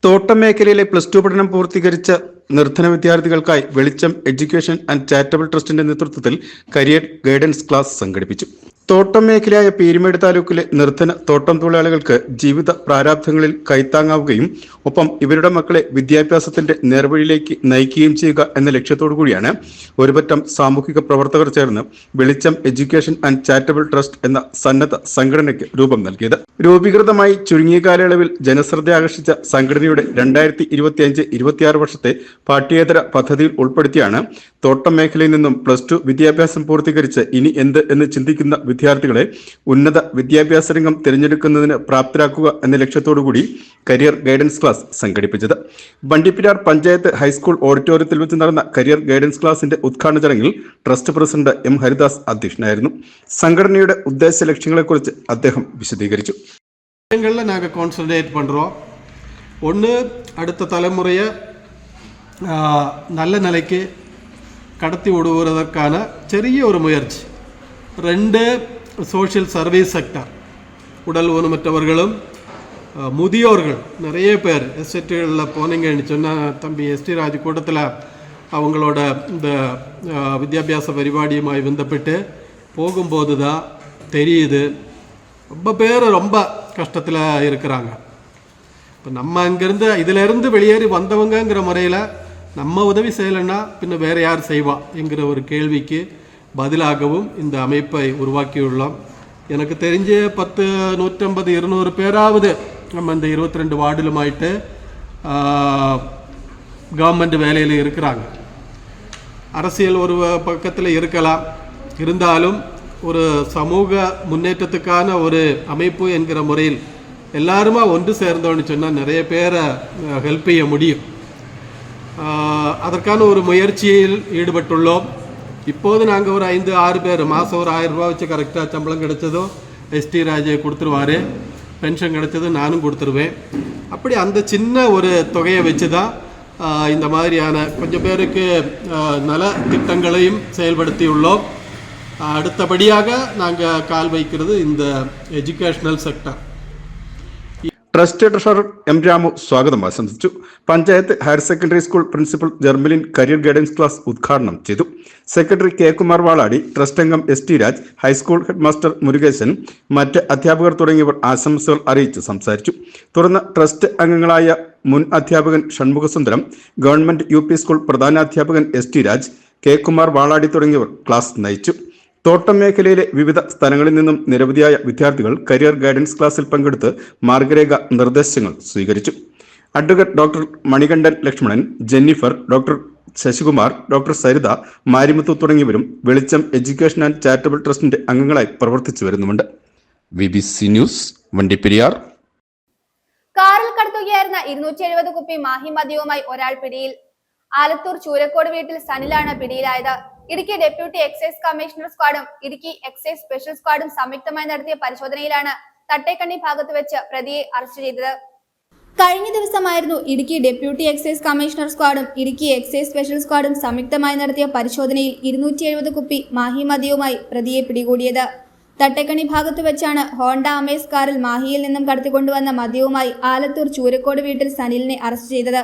തോട്ടം മേഖലയിലെ +2 പഠനം പൂർത്തീകരിച്ച നിർധന വിദ്യാർത്ഥികൾക്കായി വെളിച്ചം എഡ്യൂക്കേഷൻ ആൻഡ് ചാരിറ്റബിൾ ട്രസ്റ്റിന്റെ നേതൃത്വത്തിൽ കരിയർ ഗൈഡൻസ് ക്ലാസ് സംഘടിപ്പിച്ചു. തോട്ടം മേഖലയായ പീരുമേട് താലൂക്കിലെ നിർധന തോട്ടം തൊഴിലാളികൾക്ക് ജീവിത പ്രാരാബ്ധങ്ങളിൽ കൈത്താങ്ങാവുകയും ഒപ്പം ഇവരുടെ മക്കളെ വിദ്യാഭ്യാസത്തിന്റെ നേർവഴിയിലേക്ക് നയിക്കുകയും ചെയ്യുക എന്ന ലക്ഷ്യത്തോടുകൂടിയാണ് ഒരുപറ്റം സാമൂഹിക പ്രവർത്തകർ ചേർന്ന് വെളിച്ചം എഡ്യൂക്കേഷൻ ആൻഡ് ചാരിറ്റബിൾ ട്രസ്റ്റ് എന്ന സന്നദ്ധ സംഘടനയ്ക്ക് രൂപം നൽകിയത്. രൂപീകൃതമായി ചുരുങ്ങിയ കാലയളവിൽ ജനശ്രദ്ധ ആകർഷിച്ച സംഘടനയുടെ 2025-26 വർഷത്തെ പാഠ്യേതര പദ്ധതിയിൽ ഉൾപ്പെടുത്തിയാണ് തോട്ടം മേഖലയിൽ നിന്നും +2 വിദ്യാഭ്യാസം പൂർത്തീകരിച്ച് ഇനി എന്ത് എന്ന് ചിന്തിക്കുന്ന വിദ്യാർത്ഥികളെ ഉന്നത വിദ്യാഭ്യാസ രംഗം തിരഞ്ഞെടുക്കുന്നതിന് പ്രാപ്തരാക്കുക എന്ന ലക്ഷ്യത്തോടുകൂടി കരിയർ ഗൈഡൻസ് ക്ലാസ് സംഘടിപ്പിച്ചത്. വണ്ടിപ്പെരിയാർ പഞ്ചായത്ത് ഹൈസ്കൂൾ ഓഡിറ്റോറിയത്തിൽ വെച്ച് നടന്ന കരിയർ ഗൈഡൻസ് ക്ലാസിന്റെ ഉദ്ഘാടന ചടങ്ങിൽ ട്രസ്റ്റ് പ്രസിഡന്റ് എം ഹരിദാസ് അധ്യക്ഷനായിരുന്നു. സംഘടനയുടെ ഉദ്ദേശ ലക്ഷ്യങ്ങളെക്കുറിച്ച് അദ്ദേഹം വിശദീകരിച്ചു. நாங்கள் கான்சன்ட்ரேட் பண்ணுறோம். ஒன்று, அடுத்த தலைமுறையை நல்ல நிலைக்கு கடத்தி விடுவதற்கான சிறிய ஒரு முயற்சி. 2, சோஷியல் சர்வீஸ் செக்டர், உடல் ஊனமற்றவர்களும் முதியோர்கள் நிறைய பேர் எஸ்டேட்டுகளில் போனீங்கன்னு சொன்னால் தம்பி எஸ்டி ராஜ் கூட்டத்தில் அவங்களோட இந்த வித்யாபியாச பரிபாடியுமாய் பந்தப்பட்டு போகும்போது தான் தெரியுது ரொம்ப பேர் ரொம்ப கஷ்டத்தில் இருக்கிறாங்க. இப்போ நம்ம அங்கேருந்து இதிலேருந்து வெளியேறி வந்தவங்கிற முறையில் நம்ம உதவி செய்யலைன்னா பின்ன வேறு யார் செய்வா என்கிற ஒரு கேள்விக்கு பதிலாகவும் இந்த அமைப்பை உருவாக்கியுள்ளோம். எனக்கு தெரிஞ்ச 10, 150, 200 பேராவது நம்ம இந்த 22 வார்டிலுமாயிட்டு கவர்மெண்ட் வேலையில் இருக்கிறாங்க. அரசியல் ஒரு பக்கத்தில் இருக்கலாம், இருந்தாலும் ஒரு சமூக முன்னேற்றத்துக்கான ஒரு அமைப்பு என்கிற முறையில் எல்லாருமா ஒன்று சேர்ந்தோன்னு சொன்னால் நிறைய பேரை ஹெல்ப் செய்ய முடியும். அதற்கான ஒரு முயற்சியில் ஈடுபட்டுள்ளோம். இப்போது நாங்கள் ஒரு 5-6 பேர் மாதம் ஒரு 1000 ரூபா வச்சு கரெக்டாக சம்பளம் கிடைச்சதோ எஸ்டி ராஜை கொடுத்துருவார், பென்ஷன் கிடைச்சது நானும் கொடுத்துருவேன். அப்படி அந்த சின்ன ஒரு தொகையை வச்சு தான் இந்த மாதிரியான கொஞ்சம் பேருக்கு நல திட்டங்களையும் செயல்படுத்தியுள்ளோம். അടുത്തപടിയാക നാങ്ക കാൽ വയ്ക്കുന്നത് இந்த educational sector. Trust treasurer M Ramu സ്വാഗതം ആശംസിച്ചു. Panchayat higher secondary school principal Jermalin career guidance class ഉദ്ഘാടനം ചെയ്തു. Secretary K Kumar Valadi, trust അംഗം S T Raj, high school head master Murugesan, മറ്റ് അധ്യാപകർ തുടങ്ങിയവർ ആശംസകൾ അറിയിച്ച് സംസാരിച്ചു. തുടർന്ന് ട്രസ്റ്റ് അംഗങ്ങളായ മുൻ അധ്യാപകൻ ഷൺമുഖസുന്ദരം, ഗവൺമെന്റ് UP സ്കൂൾ പ്രധാനാധ്യാപകൻ S T Raj, K Kumar Valadi തുടങ്ങിയവർ ക്ലാസ് നയിച്ചു. തോട്ടം മേഖലയിലെ വിവിധ സ്ഥലങ്ങളിൽ നിന്നും നിരവധിയായ വിദ്യാർത്ഥികൾ കരിയർ ഗൈഡൻസ് ക്ലാസ്സിൽ പങ്കെടുത്ത് മാർഗരേഖ നിർദ്ദേശങ്ങൾ സ്വീകരിച്ചു. Advocate doctor Manikandan Lakshmanan, Jennifer, doctor Sasikumar, doctor Saritha, Marimuthu തുടങ്ങിയവരും വെളിച്ചം എഡ്യൂക്കേഷൻ ആൻഡ് ചാരിറ്റബിൾ ട്രസ്റ്റിന്റെ അംഗങ്ങളായി പ്രവർത്തിച്ചു വരുന്നുണ്ട്. BBC news, Vandiperiyar. കാറിൽ കടത്തുകയായിരുന്ന 270 കുപ്പി മാഹി മദ്യവുമായി ഒരാൾ പിടിയിൽ. ആലത്തൂർ ചൂരക്കോട് വീട്ടിൽ സനിലാണ് പിടിയിലായത്. ഇടുക്കി ഡെപ്യൂട്ടി എക്സൈസ് കമ്മീഷണർ സ്ക്വാഡും ഇടുക്കി എക്സൈസ് സ്പെഷ്യൽ സ്ക്വാഡും സംയുക്തമായി നടത്തിയ പരിശോധനയിലാണ് തട്ടേക്കണ്ണി ഭാഗത്ത് വെച്ച് പ്രതിയെ അറസ്റ്റ് ചെയ്തത്. കഴിഞ്ഞ ദിവസമായിരുന്നു ഇടുക്കി ഡെപ്യൂട്ടി എക്സൈസ് കമ്മീഷണർ സ്ക്വാഡും ഇടുക്കി എക്സൈസ് സ്പെഷ്യൽ സ്ക്വാഡും സംയുക്തമായി നടത്തിയ പരിശോധനയിൽ 270 കുപ്പി മാഹി മദ്യവുമായി പ്രതിയെ പിടികൂടിയത്. തട്ടേക്കണ്ണി ഭാഗത്ത് വെച്ചാണ് ഹോണ്ട അമേസ് കാറിൽ മാഹിയിൽ നിന്നും കടത്തിക്കൊണ്ടുവന്ന മദ്യവുമായി ആലത്തൂർ ചൂരക്കോട് വീട്ടിൽ സനിലിനെ അറസ്റ്റ് ചെയ്തത്.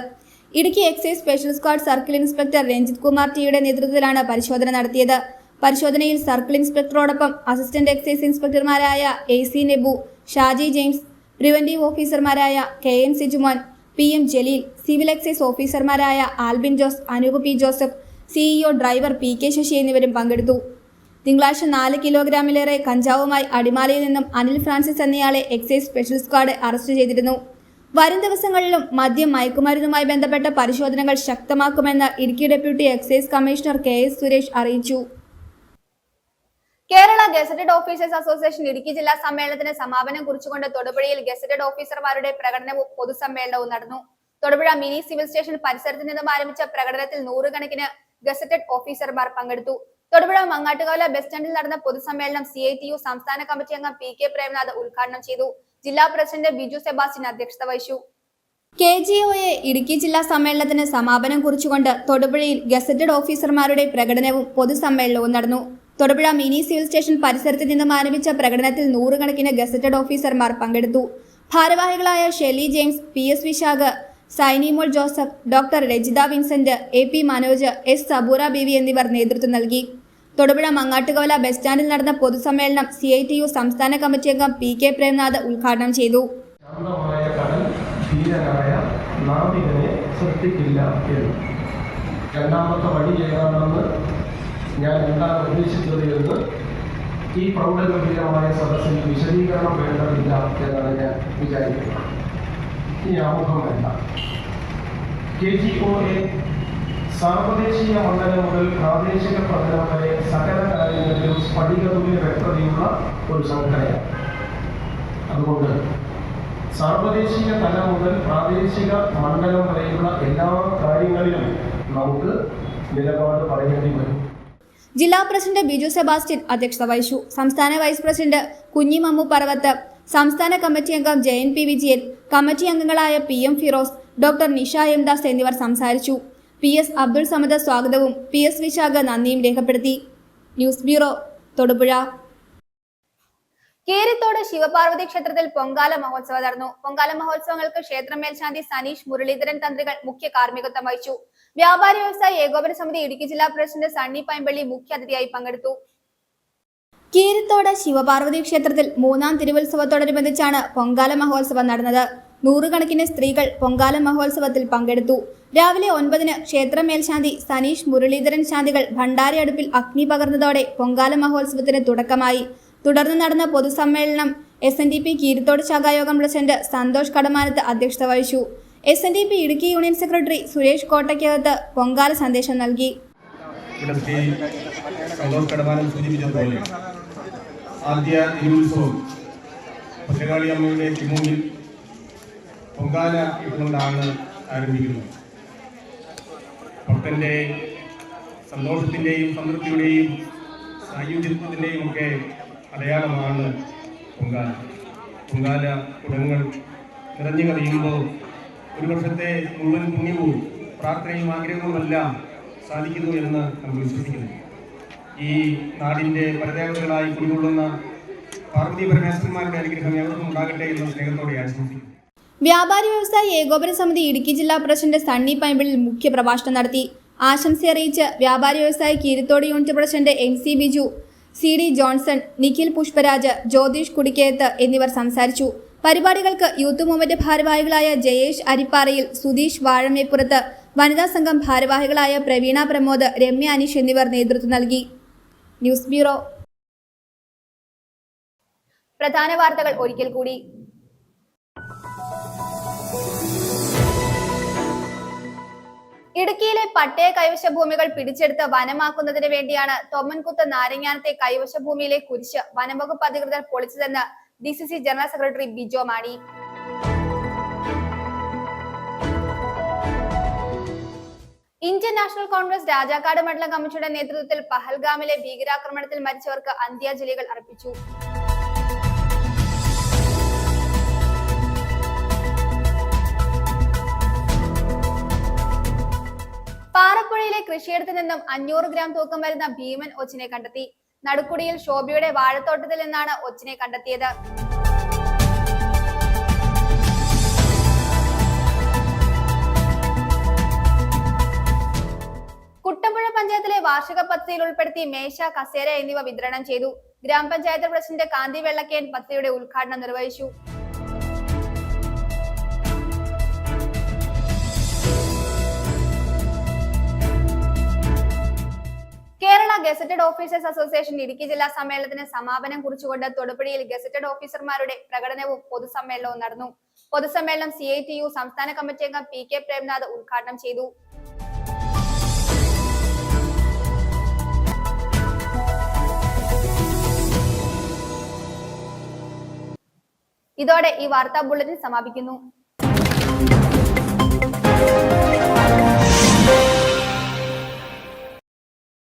Idukki excise special squad circle inspector Ranjith Kumar ടിയുടെ നേതൃത്വത്തിലാണ് പരിശോധന നടത്തിയത്. പരിശോധനയിൽ സർക്കിൾ ഇൻസ്പെക്ടറോടൊപ്പം അസിസ്റ്റന്റ് എക്സൈസ് ഇൻസ്പെക്ടർമാരായ AC നെബു, ഷാജി ജെയിംസ്, പ്രിവന്റീവ് ഓഫീസർമാരായ KN Sijumon, PM Jaleel, civil excise ഓഫീസർമാരായ Albin Jose, Anoop P Joseph, CEO driver PK Sasi എന്നിവരും പങ്കെടുത്തു. തിങ്കളാഴ്ച 4 കിലോഗ്രാമിലേറെ കഞ്ചാവുമായി അടിമാലിയിൽ നിന്നും അനിൽ ഫ്രാൻസിസ് എന്നയാളെ എക്സൈസ് സ്പെഷ്യൽ സ്ക്വാഡ് അറസ്റ്റ് ചെയ്തിരുന്നു. വരും ദിവസങ്ങളിലും മദ്യം മയക്കുമരുന്നുമായി ബന്ധപ്പെട്ട പരിശോധനകൾ ശക്തമാക്കുമെന്ന് Idukki deputy excise commissioner KS Suresh അറിയിച്ചു. Kerala gazetted officers association Idukki ജില്ലാ സമ്മേളനത്തിന് സമാപനം കുറിച്ചുകൊണ്ട് തൊടുപുഴയിൽ ഗസറ്റഡ് ഓഫീസർമാരുടെ പ്രകടനവും പൊതുസമ്മേളനവും നടന്നു. തൊടുപുഴ മിനി സിവിൽ സ്റ്റേഷൻ പരിസരത്ത് നിന്നും ആരംഭിച്ച പ്രകടനത്തിൽ 100 കണക്കിന് ഗസറ്റഡ് ഓഫീസർമാർ പങ്കെടുത്തു. തൊടുപുഴ മങ്ങാട്ടുകാല ബസ് സ്റ്റാൻഡിൽ നടന്ന പൊതുസമ്മേളനം CITU സംസ്ഥാന കമ്മിറ്റി അംഗം PK പ്രേംനാഥ് ഉദ്ഘാടനം ചെയ്തു. ജില്ലാ പ്രസിഡന്റ് ബിജു സെബാസ്റ്റ്യൻ അധ്യക്ഷത വഹിച്ചു. KGOA ഇടുക്കി ജില്ലാ സമ്മേളനത്തിന് സമാപനം കുറിച്ചുകൊണ്ട് തൊടുപുഴയിൽ ഗസറ്റഡ് ഓഫീസർമാരുടെ പ്രകടനവും പൊതുസമ്മേളനവും നടന്നു. തൊടുപുഴ മിനി സിവിൽ സ്റ്റേഷൻ പരിസരത്ത് നിന്നും ആരംഭിച്ച പ്രകടനത്തിൽ 100 കണക്കിന് ഗസറ്റഡ് ഓഫീസർമാർ പങ്കെടുത്തു. ഭാരവാഹികളായ Sheli James, PS Vishakh, Sainimol Joseph, doctor Rajitha Vincent, AP Manoj, S Saboora Beevi എന്നിവർ നേതൃത്വം നൽകി. തൊടുപുഴ മങ്ങാട്ടുകോല ബസ് സ്റ്റാൻഡിൽ നടന്ന പൊതുസമ്മേളനം CITU സംസ്ഥാന കമ്മിറ്റി അംഗം PK പ്രേംനാഥ് ഉദ്ഘാടനം ചെയ്തു. രണ്ടാമത്തെ വഴി ഏതാണെന്ന് ഞാൻ എന്താണ് ഉദ്ദേശിച്ചത് എന്ന് ഈ പ്രൗഢഗംഭീരമായ സദസ്സിൽ വിശദീകരണം വേണ്ടതില്ല എന്നാണ് ഞാൻ വിചാരിക്കുന്നത്. ഈ ആമുഖം വേണ്ട. KGOA സാർവദേശീയ മണ്ഡലം മുതൽ പ്രാദേശിക പ്രതലം വരെ സകല കാര്യങ്ങളിലും സ്ഫടികതുല്യ വ്യക്തതയുള്ള ഒരു സംഘടനയാണ്. അതുകൊണ്ട് സാർവദേശീയ തലം മുതൽ പ്രാദേശിക മണ്ഡലം വരെയുള്ള എല്ലാ കാര്യങ്ങളിലും നമുക്ക് നിലപാട് പറയേണ്ടി വരും. ജില്ലാ പ്രസിഡന്റ് ബിജു സെബാസ്റ്റ്യൻ അധ്യക്ഷത വഹിച്ചു. സംസ്ഥാന വൈസ് പ്രസിഡന്റ് കുഞ്ഞിമമ്മു പറവത്ത്, സംസ്ഥാന കമ്മിറ്റി അംഗം ജയൻ പി വിജയൻ, കമ്മിറ്റി അംഗങ്ങളായ PM Firoz, doctor Nisha M Das എന്നിവർ സംസാരിച്ചു. PS അബ്ദുൾ സമദ് സ്വാഗതവും PS വിശാഖ നന്ദിയും രേഖപ്പെടുത്തി. News bureau, Thodupuzha. കേരിത്തോട് ശിവപാർവതി ക്ഷേത്രത്തിൽ പൊങ്കാല മഹോത്സവം നടന്നു. പൊങ്കാല മഹോത്സവങ്ങൾക്ക് ക്ഷേത്ര മേൽശാന്തി സനീഷ് മുരളീധരൻ തന്ത്രികൾ മുഖ്യ കാർമ്മികത്വം വഹിച്ചു. വ്യാപാരി വ്യവസായ ഏകോപന സമിതി ഇടുക്കി ജില്ലാ പ്രസിഡന്റ് സണ്ണി പൈമ്പള്ളി മുഖ്യാതിഥിയായി പങ്കെടുത്തു. കീരിത്തോട് ശിവപാർവതി ക്ഷേത്രത്തിൽ 3ാം തിരുവുത്സവത്തോടനുബന്ധിച്ചാണ് പൊങ്കാല മഹോത്സവം നടന്നത്. 100 കണക്കിന് സ്ത്രീകൾ പൊങ്കാല മഹോത്സവത്തിൽ പങ്കെടുത്തു. രാവിലെ 9-ന് ക്ഷേത്ര മേൽശാന്തി സനീഷ് മുരളീധരൻ ശാന്തികൾ ഭണ്ഡാരി അടുപ്പിൽ അഗ്നി പകർന്നതോടെ പൊങ്കാല മഹോത്സവത്തിന് തുടക്കമായി. തുടർന്ന് നടന്ന പൊതുസമ്മേളനം SNDP കീരിത്തോട് ശാഖായോഗം പ്രസിഡന്റ് സന്തോഷ് കടമാനത്ത് അധ്യക്ഷത വഹിച്ചു. SNDP Idukki union secretary Suresh Kottaykkakath Pongala സന്ദേശം നൽകി. ആദ്യ തിരുവുത്സവം ഭദ്രകാളി അമ്മയുടെ തിരുമുമ്പിൽ പൊങ്കാല ഇട്ടുകൊണ്ടാണ് ആരംഭിക്കുന്നത്. ഭക്തന്റെ സന്തോഷത്തിൻ്റെയും സംതൃപ്തിയുടെയും സായുജ്യത്തിൻ്റെയും ഒക്കെ അടയാളമാണ് പൊങ്കാല. പൊങ്കാല കുടങ്ങൾ നിറഞ്ഞു കഴിയുമ്പോൾ ഒരു വർഷത്തെ മുഴുവൻ പുണ്യവും പ്രാർത്ഥനയും ആഗ്രഹവുമെല്ലാം സാധിക്കുന്നു എന്ന് നമ്മൾ വിശ്വസിക്കുന്നു. ഈ നാടിൻ്റെ പരദേവതകളായി കുടികൊള്ളുന്ന പാർവതി പരമേശ്വരന്മാരുടെ അനുഗ്രഹം ഞങ്ങൾക്കും ഉണ്ടാകട്ടെ എന്ന സ്നേഹത്തോടെ ആശംസിക്കുന്നു. വ്യാപാരി വ്യവസായ ഏകോപന സമിതി ഇടുക്കി ജില്ലാ പ്രസിഡന്റ് സണ്ണി പൈമ്പിളിൽ മുഖ്യ പ്രഭാഷണം നടത്തി. ആശംസയറിയിച്ച് വ്യാപാരി വ്യവസായ Keerithodu unit president MC Biju, CD Johnson, Nikhil Pushparaj, Jyothish Kudikketh എന്നിവർ സംസാരിച്ചു. പരിപാടികൾക്ക് യൂത്ത് മൂവ്മെന്റ് ഭാരവാഹികളായ ജയേഷ് അരിപ്പാറയിൽ, സുധീഷ് വാഴമേപ്പുറത്ത്, വനിതാ സംഘം ഭാരവാഹികളായ പ്രവീണ പ്രമോദ്, രമ്യ അനീഷ് എന്നിവർ നേതൃത്വം നൽകി. News bureau. പ്രധാന വാർത്തകൾ ഒരിക്കൽ കൂടി. ഇടുക്കിയിലെ പട്ടയ കൈവശ ഭൂമികൾ പിടിച്ചെടുത്ത് വനമാക്കുന്നതിന് വേണ്ടിയാണ് തൊമ്മൻകുത്ത് നാരങ്ങാനത്തെ കൈവശ ഭൂമിയിലെ കുരിശ് വനംവകുപ്പ് അധികൃതർ പൊളിച്ചതെന്ന് DCC general secretary Bijo Mani. Indian national Congress Rajakkad മണ്ഡലം കമ്മിറ്റിയുടെ നേതൃത്വത്തിൽ പഹൽഗാമിലെ ഭീകരാക്രമണത്തിൽ മരിച്ചവർക്ക് അന്ത്യാഞ്ജലികൾ അർപ്പിച്ചു. പാറപ്പുഴയിലെ കൃഷിയിടത്തു നിന്നും 500 ഗ്രാം തൂക്കം വരുന്ന ഭീമൻ ഒച്ചിനെ കണ്ടെത്തി. നടുക്കുടിയിൽ ശോഭയുടെ വാഴത്തോട്ടത്തിൽ നിന്നാണ് ഒച്ചിനെ കണ്ടെത്തിയത്. കുട്ടമ്പുഴ പഞ്ചായത്തിലെ വാർഷിക പദ്ധതിയിൽ ഉൾപ്പെടുത്തി മേശ, കസേര എന്നിവ വിതരണം ചെയ്തു. ഗ്രാമപഞ്ചായത്ത് പ്രസിഡന്റ് കാന്തി വെള്ളക്കേൻ പദ്ധതിയുടെ ഉദ്ഘാടനം നിർവഹിച്ചു. Kerala gazetted officers association Idukki ജില്ലാ സമ്മേളനത്തിന് സമാപനം കുറിച്ചുകൊണ്ട് തൊടുപുഴയിൽ ഗസറ്റഡ് ഓഫീസർമാരുടെ പ്രകടനവും പൊതുസമ്മേളനവും നടന്നു. പൊതുസമ്മേളനം CITU സംസ്ഥാന കമ്മിറ്റി അംഗം PK പ്രേംനാഥ് ഉദ്ഘാടനം ചെയ്തു. ഇതോടെ ഈ വാർത്താ ബുള്ളറ്റിൻ സമാപിക്കുന്നു.